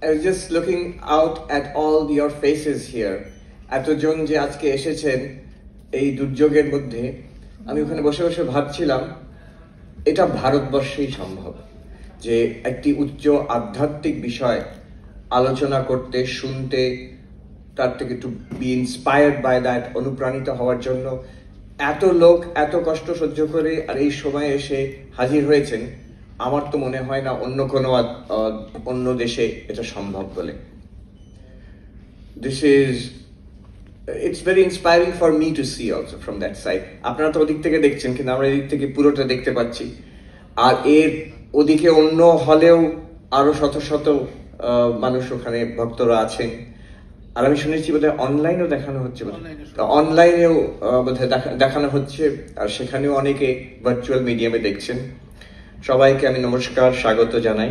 I was just looking out at all your faces here. এতজন যে আজকে এসেছেন এই দুর্যোগের মধ্যে, আমি ওখানে বসে বসে ভাবছিলাম এটা ভারতবর্ষেই সম্ভব যে একটি উচ্চ আধ্যাত্মিক বিষয় আলোচনা করতে, শুনতে, তার থেকে to be inspired by that, অনুপ্রাণিত হওয়ার জন্য এত লোক এত কষ্ট সহ্য করে আর এই সময় এসে হাজির হয়েছেন। আমার তো মনে হয় না অন্য কোনো অন্য দেশে এটা সম্ভব বলে। It's very inspiring for me to see also from that side. আপনারা তো ওদিক থেকে দেখছেন, কিন্তু আমরা এদিক থেকে পুরোটা দেখতে পাচ্ছি। আর এর ওদিকে অন্য হলেও আরো শত শত মানুষ ওখানে ভক্তরা আছেন। আর আমি শুনেছি বোধহয় অনলাইনেও দেখানো হচ্ছে, অনলাইনেও বোধহয় দেখানো হচ্ছে, আর সেখানেও অনেকে ভার্চুয়াল মিডিয়ামে দেখছেন। সবাইকে আমি নমস্কার, স্বাগত জানাই।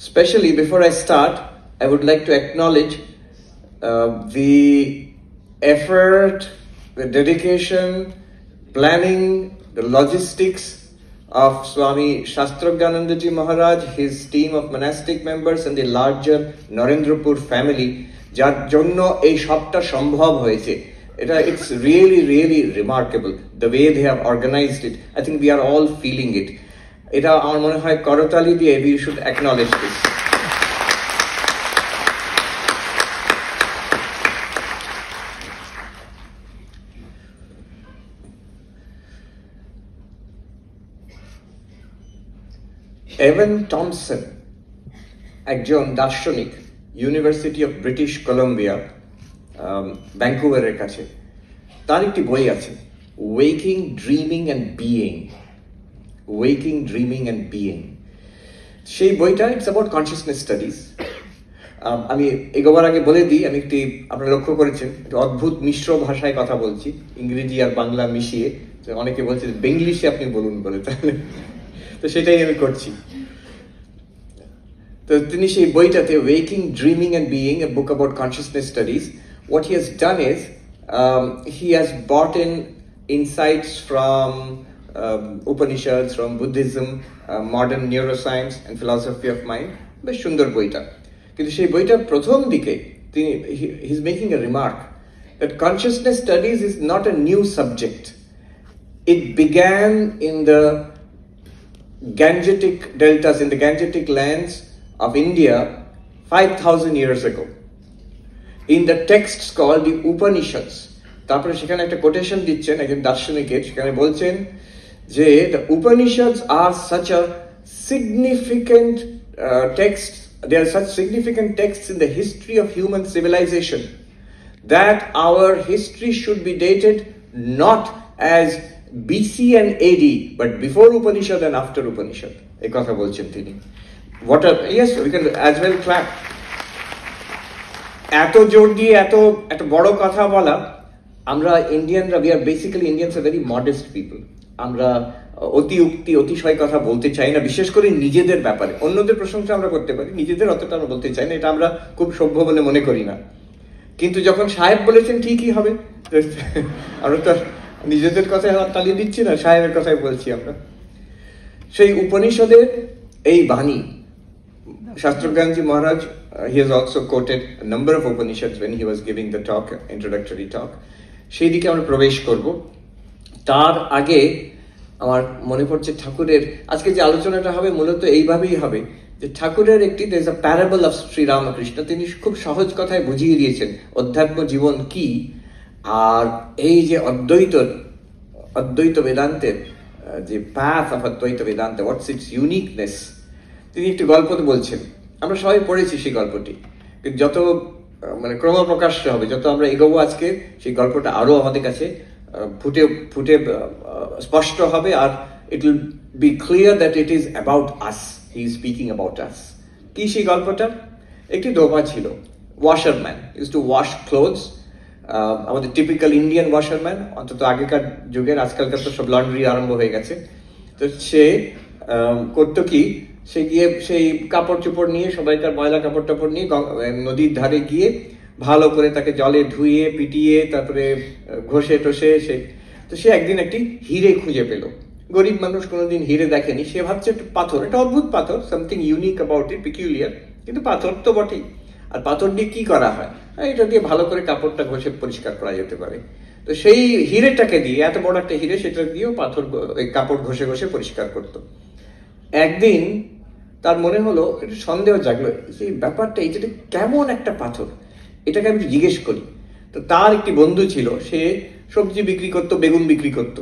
Especially before I start, I would like to acknowledge the effort, the dedication, planning, the logistics of Swami Shastrogyanandaji Maharaj, his team of monastic members and the larger Narendrapur family, যার জন্য এই সবটা সম্ভব হয়েছে। It's really, really remarkable the way they have organized it. I think we are all feeling it. এটা আমার মনে হয় করতালি দিয়ে we should acknowledge this. এভেন Thomson একজন দার্শনিক, ইউনিভার্সিটি অফ ব্রিটিশ কলম্বিয়া, ভ্যাঙ্কুভারের কাছে। তার একটি বই আছে, waking dreaming and being. Waking dreaming and being, সেই বইটা ইটস অ্যাবাউট কনসিয়াসনেস স্টাডিজ। আমি এগোবার আগে বলে দিই, আমি একটি, আপনারা লক্ষ্য করেছেন, একটু অদ্ভুত মিশ্র ভাষায় কথা বলছি, ইংরেজি আর বাংলা মিশিয়ে। অনেকে বলছে বেঙ্গলিশে আপনি বলুন বলে, তাহলে তো সেটাই আমি করছি। তো তিনি সেই বইটাতে waking dreaming and being, A book about consciousness studies, what he has done is he has brought in insights from Upanishads, from Buddhism, modern neuroscience and philosophy of mind. বেশ সুন্দর বইটা। কিন্তু সেই বইটার প্রথম দিকে তিনি he is making a remark that consciousness studies is not a new subject. It began in the Gangetic deltas, in the Gangetic lands of India 5,000 years ago, in the texts called the Upanishads. তারপরে সেখানে একটা quotation দিচ্ছেন একজন দার্শনিকের, সেখানে বলছেন যে the Upanishads are such a significant text, they are such significant texts in the history of human civilization that our history should be dated not as BC and AD, but before Upanishad and after Upanishad. এই কথা বলছেন তিনি। What a, yes, we can as well clap. এত জোর দিয়ে এত বড় কথা বলা। আমরা ইন্ডিয়ানরা, we are basically Indians are very modest people. আমরা অতিশয় কথা বলতে চাই না, বিশেষ করে নিজেদের ব্যাপারে। অন্যদের প্রশংসা আমরা করতে পারি, নিজেদের অতটা আমরা বলতে চাই না, এটা আমরা খুব সভ্য বলে মনে করি না। কিন্তু যখন সাহেব বলেছেন ঠিকই হবে, আমরা তো নিজেদের কথায় তালি দিচ্ছি না, সাহেবের কথাই বলছি আমরা। সেই উপনিষদের এই বাণী Shastrogyanandaji Maharaj, he has also quoted a number of Upanishads when he was giving the talk, introductory talk. সেই দিকে আমরা প্রবেশ করব। তার আগে আমার মনে পড়ছে ঠাকুরের আজকে যে আলোচনাটা হবে মূলত এইভাবেই হবে যে ঠাকুরের একটি there is a parable of Sri Ramakrishna, তিনি খুব সহজ কথায় বুঝিয়ে দিয়েছেন অধ্যাত্ম জীবন কি। আর এই যে অদ্বৈত বেদান্তের যে path of Advaita Vedanta, what's its uniqueness, তিনি একটি গল্প বলছেন। আমরা সবাই পড়েছি সেই গল্পটি, কিন্তু যত মানে ক্রমপ্রকাশ্য হবে, যত আমরা এগোবো আজকে, সেই গল্পটা আরো আমাদের কাছে ফুটে স্পষ্ট হবে। আর it will be clear that it is about us, he is speaking about us. কি সেই গল্পটা? একটি দোপা ছিল, washerman, use to wash clothes. আমাদের টিপিক্যাল ইন্ডিয়ান ওয়াশারম্যান, অন্তত আগেকার যুগের, আজকালকার তো সব লন্ড্রি আরম্ভ হয়ে গেছে। তো সে করতো কি, সে গিয়ে সেই কাপড় চোপড় নিয়ে, সবাইকার ময়লা কাপড় টাপড় নিয়ে নদীর ধারে গিয়ে ভালো করে তাকে জলে ধুয়ে পিটিয়ে তারপরে ঘষে টষে সে একদিন একটি হিরে খুঁজে পেল। গরিব মানুষ কোনোদিন হিরে দেখেনি, সে ভাবছে একটা পাথর, একটা অদ্ভুত পাথর, something unique about it, peculiar. কিন্তু পাথর তো বটেই। আর পাথর দিয়ে কি করা হয়? এটা দিয়ে ভালো করে কাপড়টা ঘষে পরিষ্কার করা যেতে পারে। তো সেই হিরেটাকে দিয়ে, এত বড় একটা হিরে, সেটা দিয়েও পাথর ওই কাপড় ঘষে ঘষে পরিষ্কার করতো। একদিন তার মনে হলো, একটু সন্দেহ জাগলো, সেই ব্যাপারটা এটা কেমন একটা পাথর, এটাকে আমি জিজ্ঞেস করি। তো তার একটি বন্ধু ছিল, সে সবজি বিক্রি করতো, বেগুন বিক্রি করতো।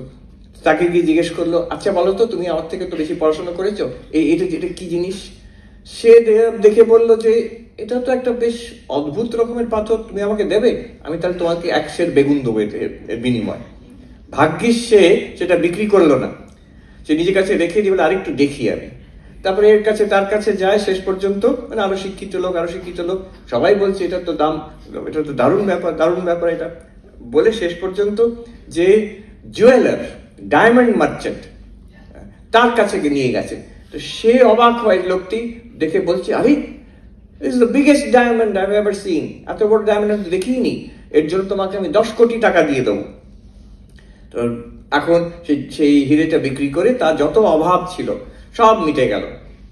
তাকে গিয়ে জিজ্ঞেস করলো, আচ্ছা বলো তো, তুমি আমার থেকে তো বেশি পড়াশোনা করেছো, এটা এটা কি জিনিস? সে দেখে বললো যে এটা তো একটা বেশ অদ্ভুত রকমের পাথর, তুমি আমাকে দেবে, আমি তাহলে তোমাকে 1 সের বেগুন দেবো এর বিনিময়। ভাগ্যিস সে সেটা বিক্রি করলো না, সে নিজের কাছে রেখে দিয়ে বলে আরেকটু দেখি আমি। তারপরে তার কাছে যায়, শেষ পর্যন্ত মানে আরো শিক্ষিত লোক সবাই বলছে এটা তো দারুণ ব্যাপার এটা বলে শেষ পর্যন্ত যে জুয়েলার, ডায়মন্ড মার্চেন্ট, তার কাছে নিয়ে গেছে। তো সে অবাক হয়, লোকটি দেখে বলছে, আরে this is the biggest diamond I have ever seen, এত বড় ডায়মন্ড আমি দেখিনি, এর জন্য তোমাকে আমি 10 কোটি টাকা দিয়ে দেবো। তো এখন সেই হিরেটা বিক্রি করে তার যত অভাব ছিল সব মিটে গেল।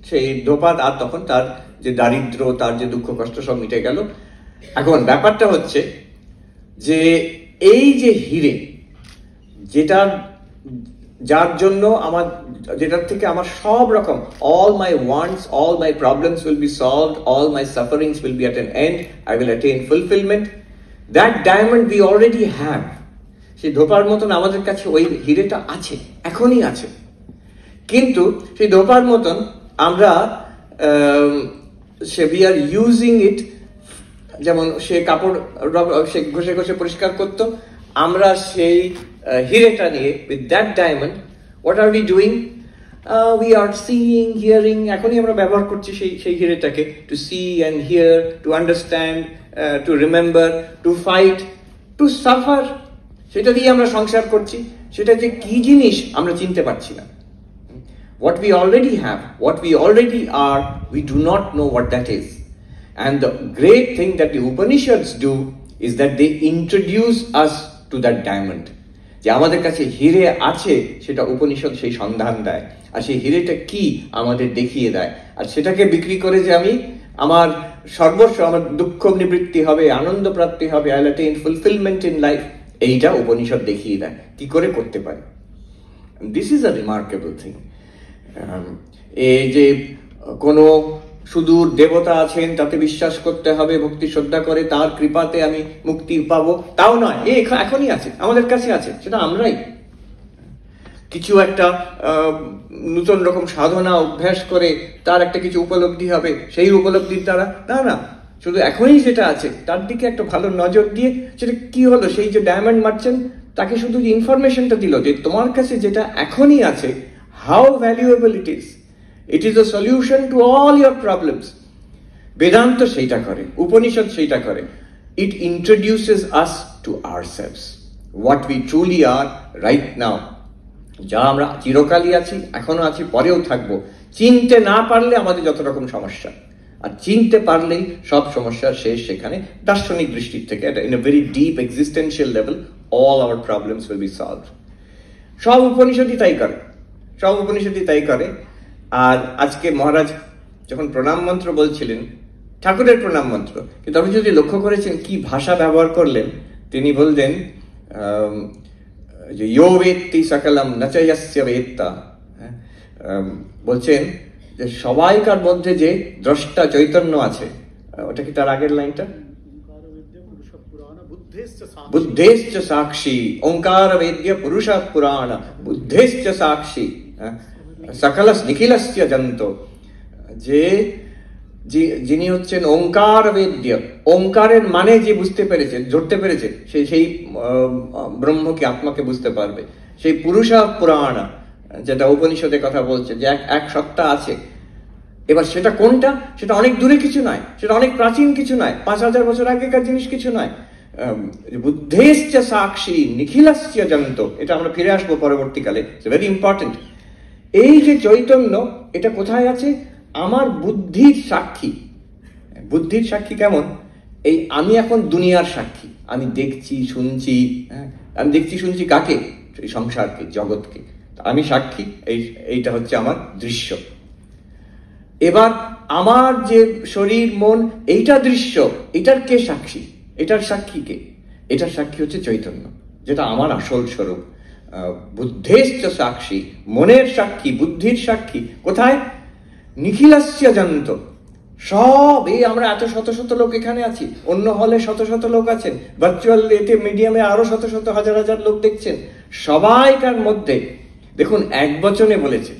সেই ধোপাত আর তখন তার যে দারিদ্র, তার যে দুঃখ কষ্ট সব মিটে গেল। এখন ব্যাপারটা হচ্ছে যে এই যে হিরে, যার জন্য যেটার থেকে আমার সব রকম all my wants, all my problems will be solved, all my sufferings will be at an end, I will attain fulfillment, that diamond we already have. সেই ধোপার মতন আমাদের কাছে ওই হিরেটা আছে, এখনই আছে। কিন্তু সেই ধোপার মতন আমরা we are using it, যেমন সে কাপড় সে ঘষে ঘষে পরিষ্কার করতো, আমরা সেই হিরেটা নিয়ে, with that diamond, what are we doing? We are seeing, hearing, এখনই আমরা ব্যবহার করছি সেই হিরেটাকে, to see and hear, to understand, to remember, to fight, to suffer। সেটা দিয়ে আমরা সংসার করছি, সেটা যে কি জিনিস আমরা চিনতে পারছি না। What we already have, what we already are, we do not know what that is. And the great thing that the Upanishads do is that they introduce us to that diamond. যে আমাদের কাছে হিরে আছে, সেটা উপনিষদ সেই সন্ধান দেয়, আর সেই হিরেটা কি আমাদের দেখিয়ে দেয়। আর সেটাকে বিক্রি করে যে আমি আমার সর্বস্ব, আমার দুঃখ নিবৃত্তি হবে, আনন্দ প্রাপ্তি হবে, I will attain fulfilment in life, এইটা উপনিষদ দেখিয়ে দেয় কি করে করতে পারে। This is a remarkable thing. এই যে কোনো সুদূর দেবতা আছেন, তাতে বিশ্বাস করতে হবে, ভক্তি শ্রদ্ধা করে তার কৃপাতে আমি মুক্তি পাবো, তাও নয়। এখনই আছে, আমাদের কাছে আছে, সেটা আমরাই কিছু একটা নতুন রকম সাধনা অভ্যাস করে তার একটা কিছু উপলব্ধি হবে, সেই উপলব্ধির দ্বারা না, শুধু এখনই যেটা আছে তার দিকে একটা ভালো নজর দিয়ে, সেটা কি হলো, সেই যে ডায়মন্ড মার্চেন্ট তাকে শুধু ইনফরমেশনটা দিল যে তোমার কাছে যেটা এখনই আছে, how valuable it is. It is a solution to all your problems. Vedanta সেইটা করে, উপনিষদ সেইটা করে। It introduces us to ourselves, what we truly are right now. যা আমরা চিরকালই আছি, এখনো আছি, পরেও থাকবো। চিনতে না পারলে আমাদের যত রকম সমস্যা, আর চিনতে পারলেই সব সমস্যার শেষ সেখানে। দার্শনিক দৃষ্টির থেকে, in a very deep existential level, all our problems will be solved. সব উপনিষদই তাই করে। আর আজকে মহারাজ যখন প্রণাম মন্ত্র বলছিলেন, ঠাকুরের প্রণাম মন্ত্র, কিন্তু আপনি যদি লক্ষ্য করেছেন কি ভাষা ব্যবহার করলেন, তিনি বললেন যে ইয়ো বেত্তি সকলম নচয়স্য বেত্তা, বলছেন যে সবাইকার মধ্যে যে দ্রষ্টা চৈতন্য আছে, ওটা কি তার আগের লাইনটা? বুদ্ধেশ্চ সাক্ষী, ওঙ্কার বেদ্য পুরুষ পুরাণ, বুদ্ধেশ্চ সাক্ষী, সকলস নিখিলস্য জন্ত, যে যিনি হচ্ছেন ওঙ্কার বেদ্য, ওঙ্কারের মানে যে বুঝতে পেরেছে, ধরতে পেরেছে, সেই ব্রহ্মকে, আত্মাকে বুঝতে পারবে। সেই পুরুষ পুরাণ, যেটা উপনিষদে কথা বলছে যে এক সত্তা আছে। এবার সেটা কোনটা? সেটা অনেক দূরে কিছু নয়, সেটা অনেক প্রাচীন কিছু নয়, 5000 বছর আগেকার জিনিস কিছু নয়। বুদ্ধেশ্চ সাক্ষী নিখিলস্য জন্ত, এটা আমরা ফিরে আসবো পরবর্তীকালে, ইটস ভেরি ইম্পর্টেন্ট। এই যে চৈতন্য, এটা কোথায় আছে? আমার বুদ্ধির সাক্ষী। বুদ্ধির সাক্ষী কেমন? এই আমি এখন দুনিয়ার সাক্ষী, আমি দেখছি শুনছি, আমি দেখছি শুনছি কাকে? এই সংসারকে, জগৎকে, আমি সাক্ষী। এইটা হচ্ছে আমার দৃশ্য। এবার আমার যে শরীর মন এইটা দৃশ্য, এটার কে সাক্ষী? এটার সাক্ষী কে? এটার সাক্ষী হচ্ছে চৈতন্য, যেটা আমার আসল স্বরূপ। বুদ্ধেশ্চ সাক্ষী, মনের সাক্ষী, বুদ্ধির সাক্ষী কোথায়? নিখিলাস্য জানত। সব এই আমরা এত শত শত লোক এখানে আছি, অন্য হলে শত শত লোক আছেন, ভার্চুয়াল এতে মিডিয়ামে আরো শত শত হাজার হাজার লোক দেখছেন, সবাইকার মধ্যে দেখুন এক বচনে বলেছে,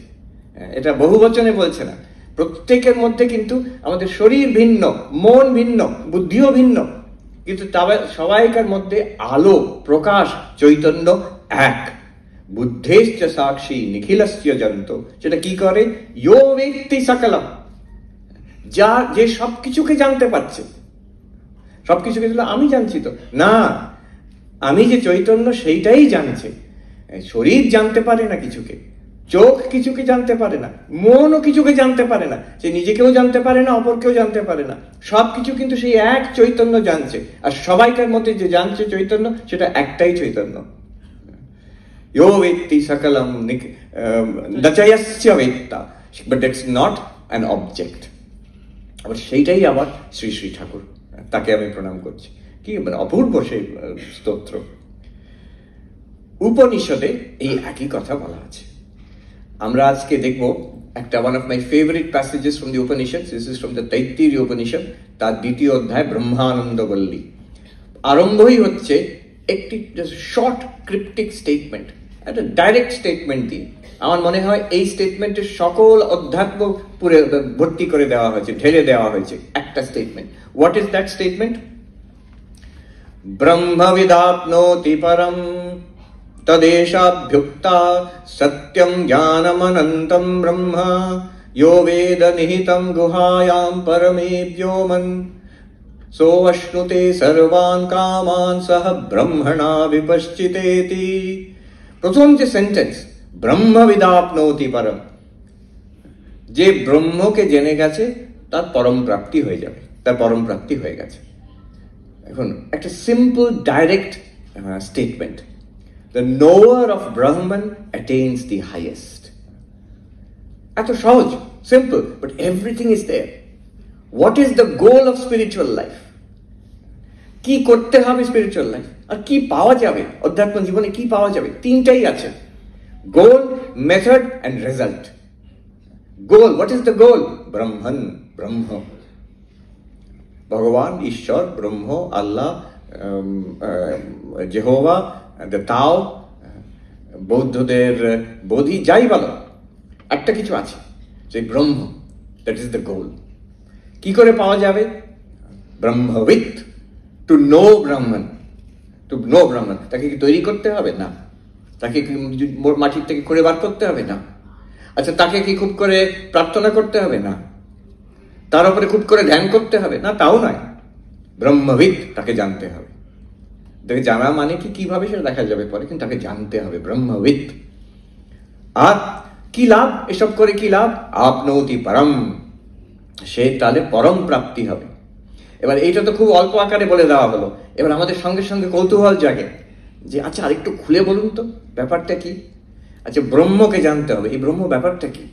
এটা বহু বচনে বলছে না, প্রত্যেকের মধ্যে কিন্তু আমাদের শরীর ভিন্ন, মন ভিন্ন, বুদ্ধিও ভিন্ন, কিন্তু সবাইকার মধ্যে আলো প্রকাশ চৈতন্য এক। বুদ্ধেশ্চ সাক্ষী নিখিলস্য জানত। সেটা কি করে? ইয়ো বেত্তি সকলম, যা যে সবকিছুকে জানতে পারছে। সবকিছুকে আমি জানছি তো না, আমি যে চৈতন্য সেইটাই জানছে। শরীর জানতে পারে না কিছুকে, চোখ কিছুকে জানতে পারে না, মনও কিছুকে জানতে পারে না, সে নিজেকেও জানতে পারে না, অপরকেও জানতে পারে না। সবকিছু কিন্তু সেই এক চৈতন্য জানছে, আর সবাইকার মধ্যে যে জানছে চৈতন্য, সেটা একটাই চৈতন্য। ইয়ো বেত্তি সকলম দচয়স্য বেত্তা, but it's not an object. আবার সেইটাই আবার শ্রী শ্রী ঠাকুর, তাকে আমি প্রণাম করছি। কি অপূর্ব সেই স্তোত্র। উপনিষদে এই একই কথা বলা আছে। আমরা আজকে দেখব একটা one of my favorite passages from the Upanishads. This is from the Taittiriya Upanishad, তার দ্বিতীয় অধ্যায় ব্রহ্মানন্দবল্লী। আরম্ভই হচ্ছে একটি শর্ট ক্রিপ্টিক স্টেটমেন্ট, একটা ডাইরেক্ট স্টেটমেন্ট দিয়ে। আমার মনে হয় এই স্টেটমেন্টের সকল অধ্যাত্ম পুরে ভর্তি করে দেওয়া হয়েছে, ঢেলে দেওয়া হয়েছে একটা statement. What is that statement? ব্রহ্মবিদাপ্নোতি পরম তদেশাভ্যুক্তা সত্যম জ্ঞানমনন্তম ব্রহ্ম यो वेद निहितं गुहायां परमे व्योमन् सोऽश्नुते सर्वान् कामान् सह ब्रह्मणा विपश्चितेति। প্রথম যে সেন্টেন্স, ব্রহ্মবিদাপ্নোতি পরম, যে ব্রহ্মকে জেনে গেছে তার পরম প্রাপ্তি হয়ে যাবে, তার পরম প্রাপ্তি হয়ে গেছে। এখন একটা simple direct statement, the knower of Brahman attains the highest. এত সহজ, simple, but everything is there. What is the goal of spiritual life? কি করতে হবে স্পিরিচুয়াল লাইফ, আর কি পাওয়া যাবে অধ্যাত্ম জীবনে, কি পাওয়া যাবে? তিনটাই আছে, goal, method and result. Goal, what is the goal? Brahman, ব্রহ্ম, ভগবান, ঈশ্বর, ব্রহ্ম, আল্লাহ, জেহোভা, দ্য তাও, বৌদ্ধদের বোধি, যাই বলো, একটা কিছু আছে, সেই ব্রহ্ম, দ্যাট ইজ দ্য গোল। কি করে পাওয়া যাবে? ব্রহ্মবিদ, to know Brahman, to know Brahman. তাকে কি তৈরি করতে হবে? না। তাকে কি মাটির থেকে করে বার করতে হবে? না। আচ্ছা, তাকে কি খুব করে প্রার্থনা করতে হবে? না। তার উপরে খুব করে ধ্যান করতে হবে? না, তাও নয়। ব্রহ্মবিদ, তাকে জানতে হবে। তাকে জানা মানে কি, কিভাবে সেটা দেখা যাবে পরে, কিন্তু তাকে জানতে হবে, ব্রহ্মবিদ। আর কি লাভ এসব করে? কি লাভ? আপনৌতি পরম, সে তাহলে পরম প্রাপ্তি হবে। এবার এইটা তো খুব অল্প আকারে বলে দেওয়া হলো। এবার আমাদের সঙ্গে সঙ্গে কৌতূহল জাগে যে আচ্ছা আরেকটু খুলে বলুন তো, ব্যাপারটা কি? আচ্ছা, ব্রহ্মকে জানতে হবে, এই ব্রহ্ম ব্যাপারটা কি?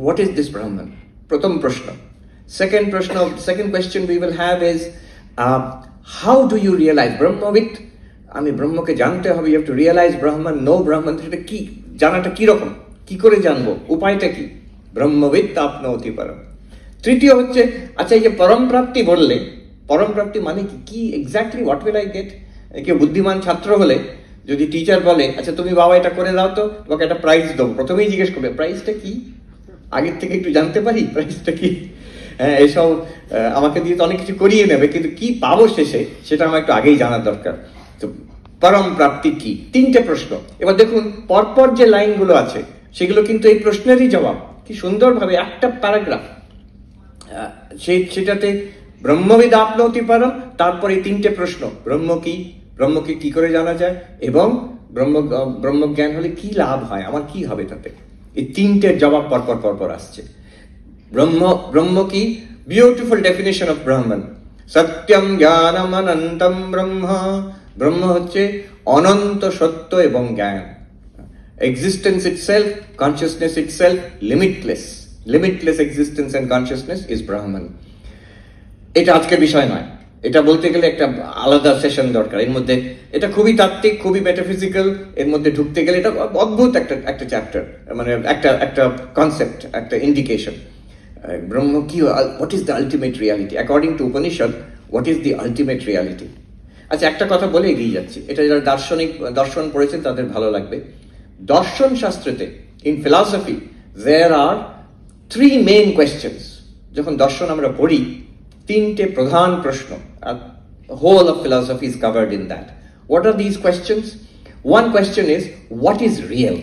What is this Brahman? প্রথম প্রশ্ন। সেকেন্ড প্রশ্ন, second question we will have is how do you realize ব্রহ্মবিদ? আমি ব্রহ্মকে জানতে হবে, you have to realize Brahman, know Brahman. সেটা কি, জানাটা কি রকম, কি করে জানবো, উপায়টা কি? ব্রহ্মবিদ আপনৌতি পরম। তৃতীয় হচ্ছে, আচ্ছা এই যে পরম প্রাপ্তি বললে, পরম প্রাপ্তি মানে কি, কি exactly, what will I get? কেউ বুদ্ধিমান ছাত্র হলে যদি টিচার বলে আচ্ছা তুমি বাবা এটা করে দাও তো, তোমাকে একটা প্রাইজ দেবো, প্রথমেই জিজ্ঞেস করবে প্রাইজটা কি, আগের থেকে একটু জানতে পারি প্রাইজটা কি। হ্যাঁ, এসব আমাকে দিয়ে তো অনেক কিছু করিয়ে নেবে, কিন্তু কি পাবো শেষে সেটা আমার একটু আগেই জানার দরকার। তো পরম প্রাপ্তি কি? তিনটে প্রশ্ন। এবার দেখুন পরপর যে লাইনগুলো আছে সেগুলো কিন্তু এই প্রশ্নেরই জবাব, কি সুন্দরভাবে একটা প্যারাগ্রাফ। সেটাতে ব্রহ্মবিদ আপনৌতি পরম, তারপরে তিনটে প্রশ্ন, ব্রহ্ম কি, ব্রহ্মকে কি করে জানা যায়, এবং ব্রহ্মজ্ঞান হলে কি লাভ হয়, আমার কি হবে তাতে। এই তিনটের জবাব পরপর পরপর আসছে। ব্রহ্ম কি? বিউটিফুল ডেফিনেশন অফ ব্রহ্মন, সত্যম জ্ঞানম অনন্তম ব্রহ্ম। ব্রহ্ম হচ্ছে অনন্ত সত্য এবং জ্ঞান, existence itself, consciousness itself, limitless, limitless existence and consciousness is Brahman. এটা আজকের বিষয় নয়, এটা বলতে গেলে একটা আলাদা সেশন দরকার। এর মধ্যে এটা খুবই তাত্ত্বিক, খুবই মেটাফিজিক্যাল, এর মধ্যে ঢুকতে গেলে এটা অদ্ভুত একটা চ্যাপ্টার, মানে একটা কনসেপ্ট, একটা ইন্ডিকেশন। ব্রহ্ম কি, what is the ultimate reality according to Upanishad, what is the ultimate reality. আচ্ছা, একটা কথা বলে এগিয়ে যাচ্ছি, এটা যারা দর্শন পড়েছেন তাদের ভালো লাগবে। দর্শন শাস্ত্রেতে, in philosophy, there are three main questions. যখন দর্শন আমরা পড়ি, তিনটে প্রধান প্রশ্ন, whole of philosophy is covered in that. What are these questions? One question is, what is real?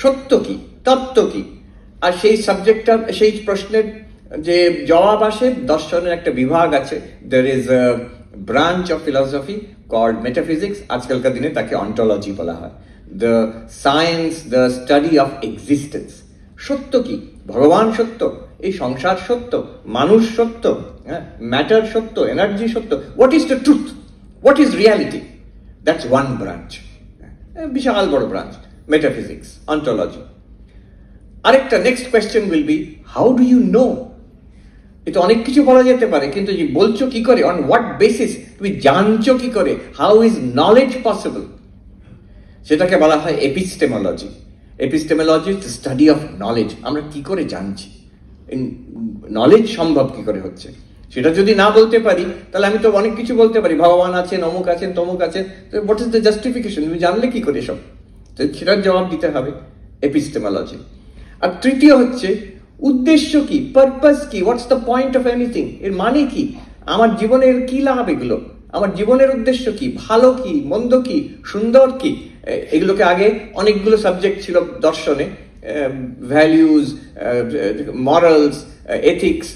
সত্য কি, তত্ত্ব কি? আর সেই সাবজেক্টটা, সেই প্রশ্নের যে জবাব আসে, দর্শনের একটা বিভাগ আছে, there is a branch of philosophy called metaphysics, আজকালকার দিনে তাকে অন্টোলজি বলা হয়। The science, the study of existence. সত্য কি? ভগবান সত্য, এই সংসার সত্য, মানুষ সত্য, ম্যাটার সত্য, এনার্জি সত্য। What is the truth, what is reality? That's one branch, বিশাল বড় ব্রাঞ্চ, মেটাফিজিক্স, অন্টোলজি। আরেকটা next question will be, how do you know? এটা অনেক কিছু বলা যেতে পারে, কিন্তু বলছো কি করে, অন হোয়াট বেসিস, তুমি জানছো কি করে, হাউ ইজ নলেজ পসিবল? সেটাকে বলা হয় epistemology. Epistemology is the study of knowledge. আমরা কি করে জানছি, নলেজ সম্ভব কি করে হচ্ছে, সেটা যদি না বলতে পারি, তাহলে আমি তো অনেক কিছু বলতে পারি, ভগবান আছেন, অমুক আছেন, তমুক আছেন, হোয়াট ইজ দ্য জাস্টিফিকেশন? তুমি জানলে কি করে সব? তো সেটার জবাব দিতে হবে এপিস্টেমোলজি। আর তৃতীয় হচ্ছে উদ্দেশ্য কি, পারপাস কি, what's the point of anything, এর মানে কি, আমার জীবনের কি লাভ, এগুলো আমার জীবনের উদ্দেশ্য কি, ভালো কি, মন্দ কি, সুন্দর কি। এগুলোকে আগে অনেকগুলো সাবজেক্ট ছিল দর্শনে, ভ্যালিউজ, মরালস, এথিক্স,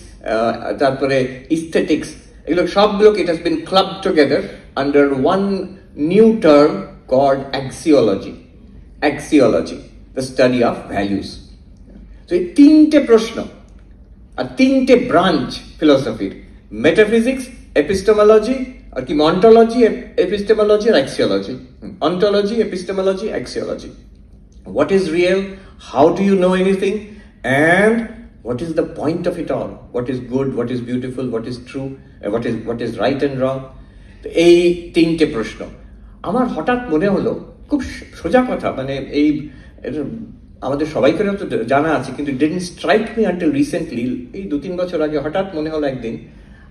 তারপরে ইস্থেটিক্স, এগুলো সবগুলোকে it has been club together under one new term called axiology. Axiology, the study of values. তো এই তিনটে প্রশ্ন আর তিনটে ব্রাঞ্চ ফিলসফির, মেটাফিজিক্স, এপিস্টেমোলজি আর কি, অন্টোলজি, এপিস্টেমোলজি আর axiology. Ontology, epistemology, axiology. What is real? How do you know anything? And what is the point of it all? What is good? What is beautiful? What is true? What is right and wrong? এই তিনটে প্রশ্ন আমার হঠাৎ মনে হলো, খুব সোজা কথা, মানে এই আমাদের সবাইকে তো জানা আছে, কিন্তু didn't strike me until recently, এই 2-3 বছর আগে হঠাৎ মনে হলো একদিন,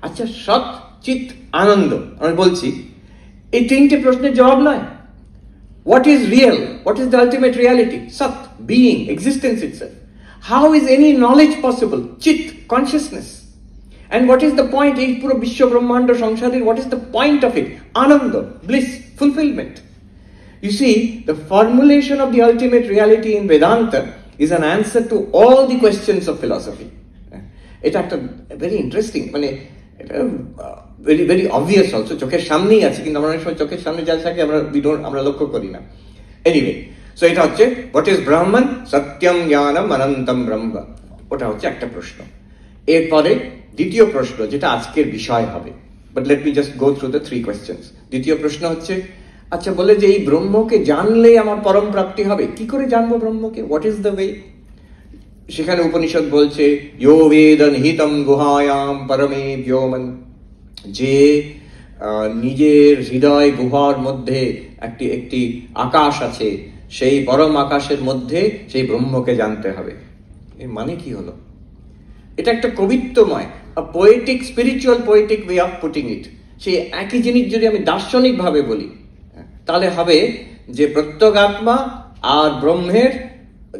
আচ্ছা, সৎ, চিৎ, আনন্দ, আমি বলছি এই তিনটে প্রশ্নের জবাব নয়। What is real? What is the ultimate reality? Sat, being, existence itself. How is any knowledge possible? Chit, consciousness. And what is the point? এই পুরো বিশ্ব ব্রহ্মাণ্ড সংসারের, what is the point of it? Ananda, bliss, fulfillment. You see, the formulation of the ultimate reality in Vedanta is an answer to all the questions of philosophy. এটা একটা very interesting, মানে very very obvious also, চোখের সামনেই আছে, কিন্তু আমরা অনেক সময় চোখের সামনে যা থাকে আমরা লক্ষ্য করি না। এনিওয়ে, সো এটা হচ্ছে হোয়াট ইজ ব্রাহ্মণ, সত্যম জ্ঞানম অনন্তম ব্রহ্ম, ওটা হচ্ছে একটা প্রশ্ন। এরপরে দ্বিতীয় প্রশ্ন, যেটা আজকের বিষয় হবে, but let me just go through the 3 questions. দ্বিতীয় প্রশ্ন হচ্ছে, আচ্ছা বলে যে এই ব্রহ্মকে জানলে আমার পরম প্রাপ্তি হবে, কি করে জানবো ব্রহ্মকে, হোয়াট ইজ দ্য ওয়ে? সেখানে উপনিষদ বলছে, ইয়ো বেদ নিহিতম গুহায়াম পরমে ব্যোমন, যে নিজের হৃদয় গুহার মধ্যে একটি আকাশ আছে, সেই পরম আকাশের মধ্যে সেই ব্রহ্মকে জানতে হবে। এর মানে কি হলো? এটা একটা কবিত্বময়, poetic, spiritual poetic way of putting it. সেই একই জিনিস যদি আমি দার্শনিক ভাবে বলি, তাহলে হবে যে প্রত্যগাত্মা আর ব্রহ্মের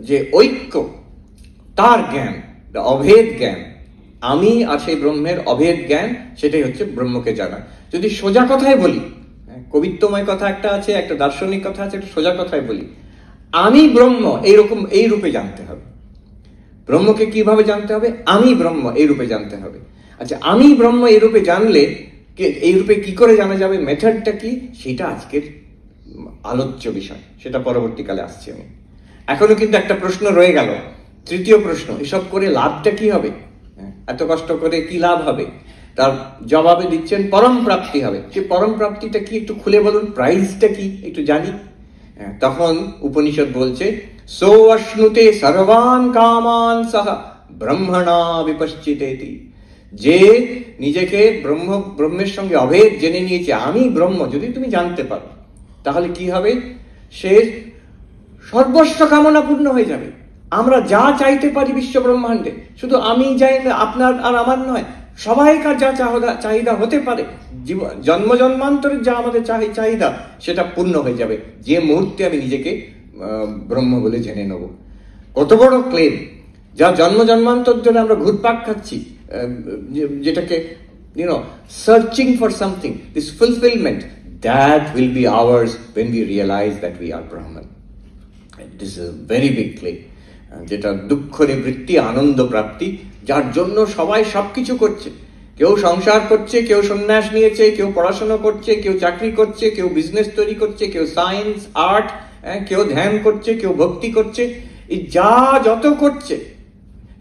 যে ঐক্য, তার জ্ঞান, অভেদ জ্ঞান, আমি আর সেই ব্রহ্মের অভেদ জ্ঞান, সেটাই হচ্ছে ব্রহ্মকে জানা। যদি সোজা কথায় বলি, কবিত্বময় কথা একটা আছে, একটা দার্শনিক কথা আছে, একটা সোজা কথায় বলি, আমি ব্রহ্ম এই রূপে জানতে হবে। ব্রহ্মকে কিভাবে জানতে হবে? আমি ব্রহ্ম এই রূপে জানতে হবে। আচ্ছা, আমি ব্রহ্ম এই রূপে জানলে এই রূপে কি করে জানা যাবে, মেথডটা কি, সেটা আজকের আলোচ্য বিষয়, সেটা পরবর্তীকালে আসছে। আমি এখনো কিন্তু একটা প্রশ্ন রয়ে গেল, তৃতীয় প্রশ্ন, এসব করে লাভটা কি হবে, এত কষ্ট করে কি লাভ হবে? তার জবাবে দিচ্ছেন পরম প্রাপ্তি হবে। সে পরম প্রাপ্তিটা কি একটু খুলে বলুন, প্রাইজটা কি একটু জানি। তখন উপনিষদ বলছে, সো অশ্নুতে সর্বান কামান সাহা ব্রহ্মণা বিপশ্চিতেতি, যে নিজেকে ব্রহ্মের সঙ্গে অভেদ জেনে নিয়েছে, আমি ব্রহ্ম, যদি তুমি জানতে পারো তাহলে কি হবে, সে সর্বস্ব কামনা পূর্ণ হয়ে যাবে। আমরা যা চাইতে পারি বিশ্ব ব্রহ্মাণ্ডে, শুধু আমি চাই না, আপনার আর আমার নয়, সবাইকার যা চাহিদা হতে পারে, জন্ম জন্মান্তরের যা আমাদের চাহিদা, সেটা পূর্ণ হয়ে যাবে যে মুহূর্তে আমি নিজেকে ব্রহ্ম বলে জেনে নেব। কত বড় ক্লেম, যা জন্ম জন্মান্তর ধরে আমরা ঘুরপাক খাচ্ছি, যেটাকে searching for something, this fulfilment, that will be ours when we realize that we are Brahman. This is a very big claim, যেটা দুঃখ নিবৃত্তি, আনন্দ প্রাপ্তি, যার জন্য সবাই সবকিছু করছে। কেউ সংসার করছে, কেউ সন্ন্যাস নিয়েছে, কেউ পড়াশোনা করছে, কেউ চাকরি করছে, কেউ বিজনেস তৈরি করছে, কেউ সায়েন্স আর্ট, কেউ ধ্যান করছে, কেউ ভক্তি করছে। এই যত করছে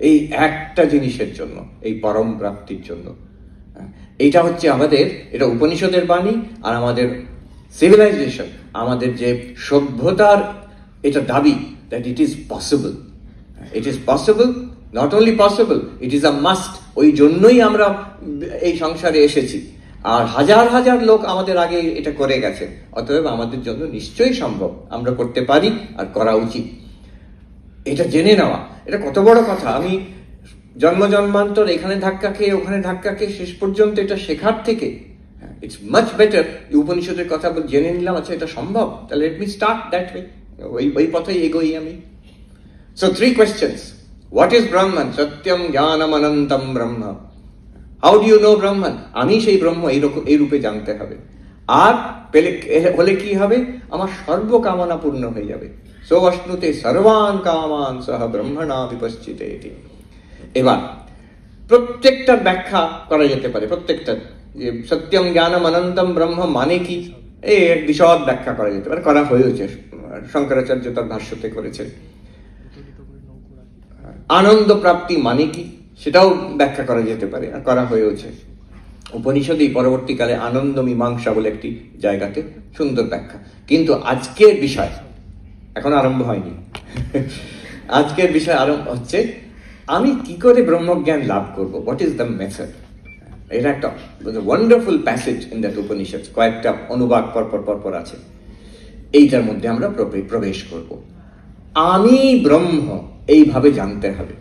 এই একটা জিনিসের জন্য, এই পরম প্রাপ্তির জন্য। এইটা হচ্ছে আমাদের, এটা উপনিষদের বাণী, আর আমাদের সিভিলাইজেশন, আমাদের যে সভ্যতার এটা দাবি, that it is possible. It is possible, not only possible, it is a must. ওই জন্যই আমরা এই সংসারে এসেছি, আর হাজার হাজার লোক আমাদের আগে এটা করে গেছে। অতএব আমাদের জন্য নিশ্চয়ই সম্ভব, আমরা করতে পারি আর করা উচিত। এটা জেনে নেওয়া, এটা কত বড় কথা। আমি জন্ম জন্মান্তর এখানে ধাক্কা খেয়ে ওখানে ধাক্কা খেয়ে শেষ পর্যন্ত এটা শেখার থেকে ইটস মাচ বেটার উপনিষদের কথা জেনে নিলাম, আচ্ছা এটা সম্ভব, তাহলে let me start that way, ওই পথেই এগোই আমি। So 3 questions. What is Brahman? Satyam Jnanam Anantam Brahma. How do you know Brahman? আমি সেই ব্রহ্ম এই রূপে জানতে হবে। আর হলে কি হবে, আমার সর্বকামনা পূর্ণ হয়ে যাবে। সো অশ্নুতে সর্বান কামান সহ ব্রহ্মণা বিপশ্চিতেতি। এবার প্রত্যেকটা ব্যাখ্যা করা যেতে পারে, প্রত্যেকটা, যে সত্যম জ্ঞানম অনন্তম ব্রহ্ম মানে কি, এই এক বিশদ ব্যাখ্যা করা যেতে পারে, করা হয়েছে, শঙ্করাচার্য তার ভাষ্যতে করেছেন। আনন্দ প্রাপ্তি মানে কি, সেটাও ব্যাখ্যা করা যেতে পারে, আর করা হয়েছে। উপনিষদেই পরবর্তীকালে আনন্দ মীমাংসা বলে একটি জায়গাতে সুন্দর ব্যাখ্যা। কিন্তু আজকের বিষয় এখন আরম্ভ হয়নি। আজকের বিষয় আরম্ভ হচ্ছে, আমি কি করে ব্রহ্মজ্ঞান লাভ করব, হোয়াট ইজ দ্য মেথড। এটা একটা wonderful passage in that Upanishad, কয়েকটা অনুবাদ পরপর আছে। এইটার মধ্যে আমরা প্রবেশ করব। আমি ব্রহ্ম এইভাবে জানতে হবে।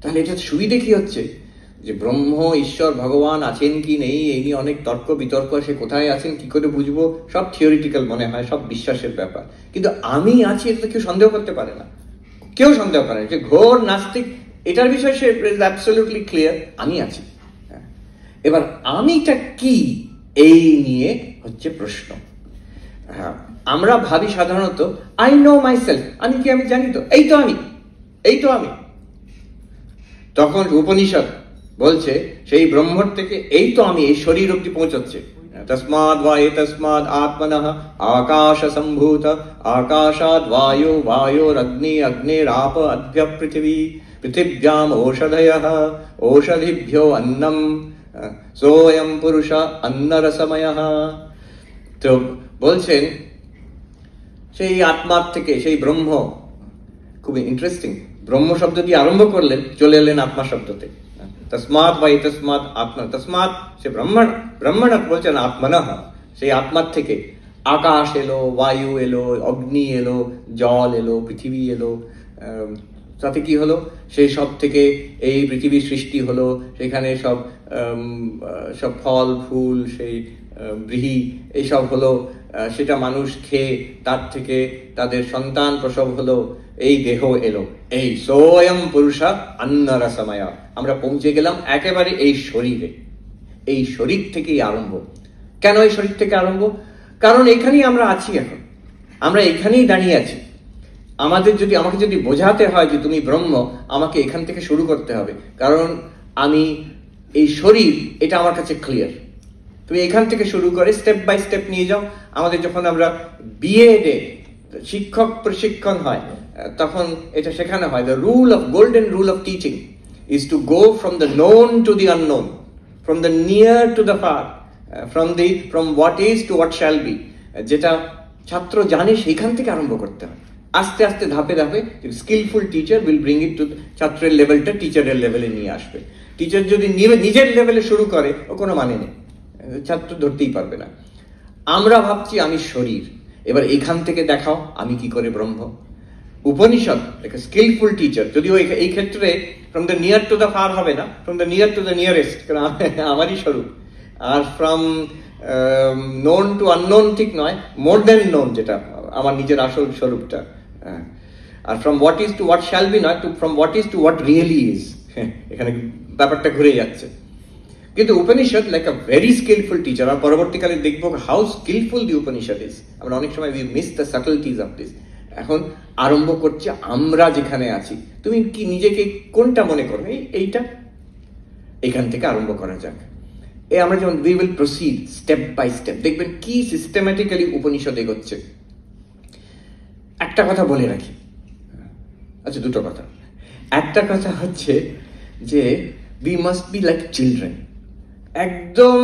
তাহলে এটা সুবিধে কি হচ্ছে, যে ব্রহ্ম ঈশ্বর ভগবান আছেন কি নেই এই নিয়ে অনেক তর্ক বিতর্ক, সে কোথায় আছেন কি করে বুঝবো, সব থিওরিটিক্যাল মনে হয়, সব বিশ্বাসের ব্যাপার। কিন্তু আমি আছি এটা কেউ সন্দেহ করতে পারে না, কেউ সন্দেহ করে না। যে ঘোর নাস্তিক, এটার বিষয়ে সে অ্যাবসলিউটলি ক্লিয়ার, আমি আছি। এবার আমিটা কি, এই নিয়ে হচ্ছে প্রশ্ন। আমরা ভাবি সাধারণত আই নো মাই সেলফ, আমি কি, আমি জানি তো, এই তো আমি। তখন উপনিষদ বলছে সেই ব্রহ্মর থেকে এই তো আমি, এই শরীর অব্দি পৌঁছচ্ছে। তস্মাদ বা এতস্মাদ আত্মনঃ আকাশ সম্ভূত, আকাশাদ বায়ু, বায়োরগ্নি, অগ্নিরাপ অদ্য পৃথিবী, পৃথিব্যাম ওষধয়ঃ, ওষধিভ্যো অন্নম, সোয়ম পুরুষ অন্নরসময়ঃ। তো বলছেন সেই আত্মার থেকে, সেই ব্রহ্ম, খুবই ইন্টারেস্টিং, ব্রহ্ম শব্দ দিয়ে আরম্ভ করলেন, চলে এলেন আত্মা শব্দতে। তস্মাৎ বা তস্মাৎ আত্মা, তস্মাৎ সে ব্রহ্মণ বলছেন আত্মনঃ, সেই আত্মার থেকে আকাশ এলো, বায়ু এলো, অগ্নি এলো, জল এলো, পৃথিবী এলো। তাতে কি হলো, সেই সব থেকে এই পৃথিবীর সৃষ্টি হলো, সেখানে সব ফল ফুল, সেই ব্রীহি এইসব হলো, সেটা মানুষ খেয়ে তার থেকে তাদের সন্তান প্রসব হলো, এই দেহ এলো, এই সোয়ম পুরুষা অন্নরসময়। আমরা পৌঁছে গেলাম একেবারে এই শরীরে, এই শরীর থেকেই আরম্ভ। কেন এই শরীর থেকে আরম্ভ? কারণ এখানেই আমরা আছি, এখন আমরা এখানেই দাঁড়িয়ে আছি। আমাকে যদি বোঝাতে হয় যে তুমি ব্রহ্ম, আমাকে এখান থেকে শুরু করতে হবে, কারণ আমি এই শরীর, এটা আমার কাছে ক্লিয়ার। তুমি এখান থেকে শুরু করে স্টেপ বাই স্টেপ নিয়ে যাও। আমাদের যখন আমরা বিএডে শিক্ষক প্রশিক্ষণ হয়, তখন এটা শেখানো হয়, the golden rule of teaching is to go from the known to the unknown, from the near to the far, from what is to what shall be. যেটা ছাত্র জানে সেইখান থেকে আরম্ভ করতে হয়। আস্তে আস্তে ধাপে ধাপে skilful teacher will bring it to ছাত্রের লেভেলটা টিচারের লেভেলে নিয়ে আসবে। টিচার যদি নিজের লেভেলে শুরু করে ও কোনো মানে নেই, ছাত্র ধরতেই পারবে না। আমরা ভাবছি আমি শরীর, এবার এখান থেকে দেখাও আমি কি করে ব্রহ্ম। উপনিষদ স্কিলফুল টিচার, যদিও এই ক্ষেত্রে from the near to the far হবে না, from the near to the nearest, কারণ আমারই স্বরূপ। আর ফ্রম নোন টু আননোন ঠিক নয়, মোর দেন নোন, যেটা আমার নিজের আসল স্বরূপটা। আর from what is to what shall be নয়, to from what is to what really is. এখানে ব্যাপারটা ঘুরে যাচ্ছে। কিন্তু Upanishad like a very skillful teacher. আর পরবর্তীকালে দেখবো how skillful the Upanishad is. আমরা অনেক সময় we miss the subtleties of this. এখন আরম্ভ করছে আমরা যেখানে আছি, তুমি কি নিজেকে কোনটা মনে করো, এইটা, এখান থেকে আরম্ভ করা যাক। আমরা যেমন we will proceed step by step, দেখবেন কি সিস্টেম্যাটিক্যালি উপনিষদ এগোচ্ছে। একটা কথা বলে রাখি, আচ্ছা দুটো কথা। একটা কথা হচ্ছে যে we must be like children, একদম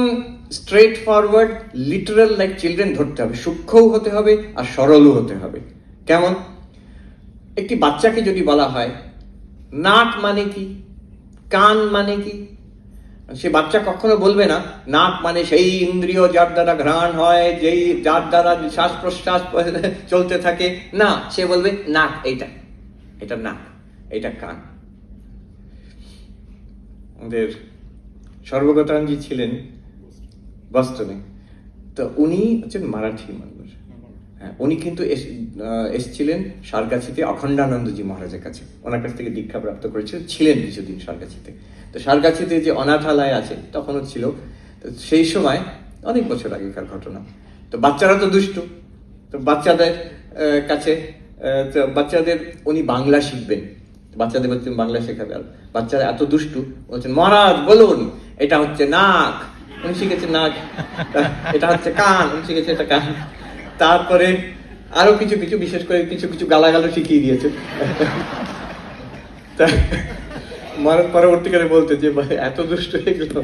straightforward literal like children ধরতে হবে, সূক্ষ্মও হতে হবে আর সরলও হতে হবে। কেমন? একটি বাচ্চাকে যদি বলা হয় নাক মানে কি, কান মানে কি, সে বাচ্চা কখনো বলবে না নাক মানে সেই ইন্দ্রিয় যার দ্বারা ঘ্রাণ হয়, যেই যার দ্বারা শ্বাস প্রশ্বাস চলতে থাকে। না, সে বলবে নাক এইটা, এটা নাক, এটা কান। আমাদের সর্বগতানজি ছিলেন বস্টনে, তো উনি হচ্ছেন মারাঠি মানুষ। হ্যাঁ, উনি কিন্তু এসছিলেন সারগাছিতে অখণ্ডানন্দজি মহারাজের কাছে, ওনার কাছ থেকে দীক্ষা প্রাপ্ত করেছিলেন, ছিলেন কিছুদিন সারগাছিতে। তো সারগাছিতে যে অনাথালয় আছে তখনও ছিল। তো সেই সময় অনেক বছর আগেকার ঘটনা। তো বাচ্চারা তো দুষ্টু, তো বাচ্চাদের কাছে বাচ্চাদের উনি বাংলা শিখবেন, বাচ্চাদের বলছেন বাংলা শেখাবে। আর বাচ্চারা এত দুষ্টু, বলছেন মহারাজ বলুন এটা হচ্ছে নাক, উনি শিখেছে নাক। এটা হচ্ছে কান, উনি শিখেছে এটা কান। তারপরে আরো কিছু কিছু, বিশেষ করে কিছু কিছু গালাগালো শিখিয়ে দিয়েছে। পরবর্তীকালে বলতে যে এত দুষ্ট হয়ে গেল,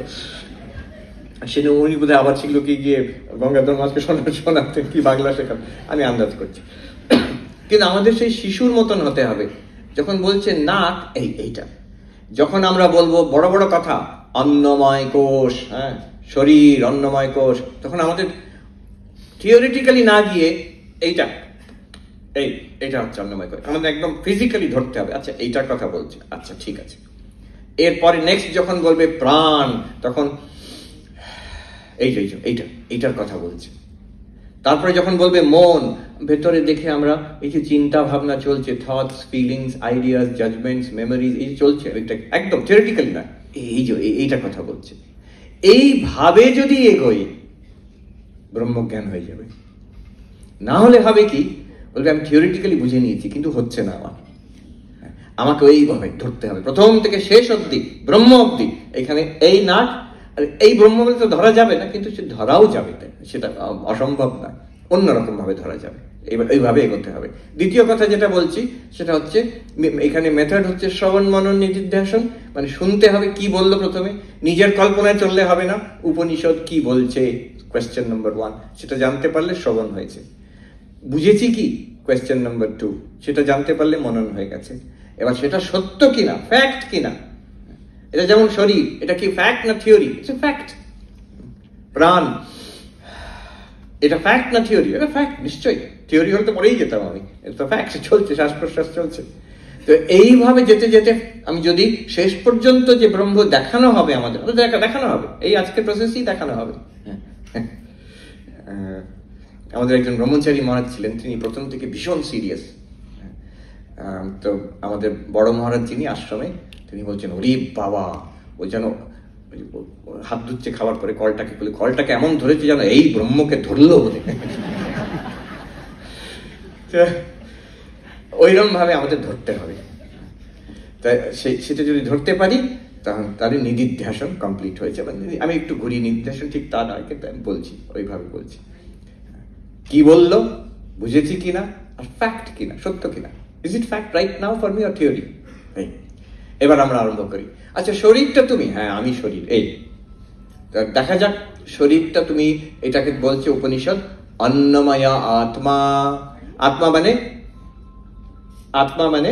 সেটা উনি বোধহয় আবার শিখলো কি গিয়ে গঙ্গাধর মাছকে শোনাতেন কি বাংলা শেখান, আমি আন্দাজ করছি। কিন্তু আমাদের সেই শিশুর মতন হতে হবে। যখন বলছে নাক এইটা, যখন আমরা বলবো বড় বড় কথা অন্নময় কোষ, হ্যাঁ শরীর অন্নময় কোষ, তখন আমাদের থিওরিটিক্যালি না গিয়ে এইটা হচ্ছে অন্নময় কোষ, আমাদের একদম ফিজিক্যালি ধরতে হবে। আচ্ছা এইটার কথা বলছে, আচ্ছা ঠিক আছে। এরপরে নেক্সট যখন বলবে প্রাণ, তখন এইটার কথা বলছে। তারপরে যখন বলবে মন, ভেতরে দেখে আমরা এই যে চিন্তা ভাবনা চলছে, thoughts, feelings, ideas, judgements, memories, এই চলছে, এটা একদম থিওরিটিক্যালি না, এইটার কথা বলছে। এইভাবে যদি এগোই ব্রহ্মজ্ঞান হয়ে যাবে। না হলে হবে কি, বলবে আমি থিওরিটিক্যালি বুঝে নিয়েছি কিন্তু হচ্ছে না আমার, আমাকে ওইভাবে ধরতে হবে প্রথম থেকে শেষ অবধি, ব্রহ্ম অবধি। এখানে এই নাক, এই ব্রহ্ম বলে তো ধরা যাবে না, কিন্তু সে ধরাও যাবে, সেটা অসম্ভব না, অন্যরকম ভাবে ধরা যাবে। এবার এইভাবে এগোতে হবে। দ্বিতীয় কথা যেটা বলছি সেটা হচ্ছে, এখানে মেথড হচ্ছে শ্রবণ মনন নিধিধ্যাসন, মানে শুনতে হবে কি বললো প্রথমে, নিজের কল্পনায় চললে হবে না, উপনিষদ কি বলছে, কোয়েশ্চেন নাম্বার 1, সেটা জানতে পারলে শ্রবণ হয়েছে। বুঝেছি কি, কোয়েশ্চেন নাম্বার 2, সেটা জানতে পারলে মনন হয়ে গেছে। এবার সেটা সত্য কিনা, ফ্যাক্ট কিনা, এটা যেমন শরীর, এটা কি ফ্যাক্ট না থিওরি? It's a fact. প্রাণ, এটা ফ্যাক্ট না থিওরি? এটা ফ্যাক্ট নিশ্চয়ই, থিওরি হলে তো পড়েই যেতাম আমি, এটা ফ্যাক্ট, চলছে, শ্বাস প্রশ্বাস চলছে। তো এইভাবে যেতে যেতে আমি যদি শেষ পর্যন্ত যে ব্রহ্ম দেখানো হবে, আমাদের দেখানো হবে, এই আজকের প্রসেসই দেখানো হবে। আমাদের একজন ব্রহ্মচারী মহারাজ ছিলেন, তিনি প্রথম থেকে ভীষণ সিরিয়াস। তো আমাদের বড় মহারাজ যিনি আশ্রমে, তিনি বলছেন ওরে বাবা, ও যেন হাত ধুচ্ছে খাবার পরে, কলটাকে এমন ধরেছে যেন এই ব্রহ্মকে ধরলো বলে। ওইরকম ভাবে আমাদের ধরতে হবে। তাই সেটা যদি ধরতে পারি, তাহলে নিধিধ্যাসন কমপ্লিট হয়েছে। আমি একটু ঘুরিয়ে, নিধিধ্যাসন ঠিক তা নয়, কিন্তু আমি বলছি, ওইভাবে বলছি। কি বললো, বুঝেছি কিনা, আর ফ্যাক্ট কিনা, সত্য কিনা। Is it fact right now for me or theory? এবার আমরা আরম্ভ করি। আচ্ছা শরীরটা তুমি, হ্যাঁ আমি শরীর, এই দেখা যাক শরীরটা তুমি, এটাকে বলছে উপনিষদ অন্নময় আত্মা। আত্মা মানে আত্মা মানে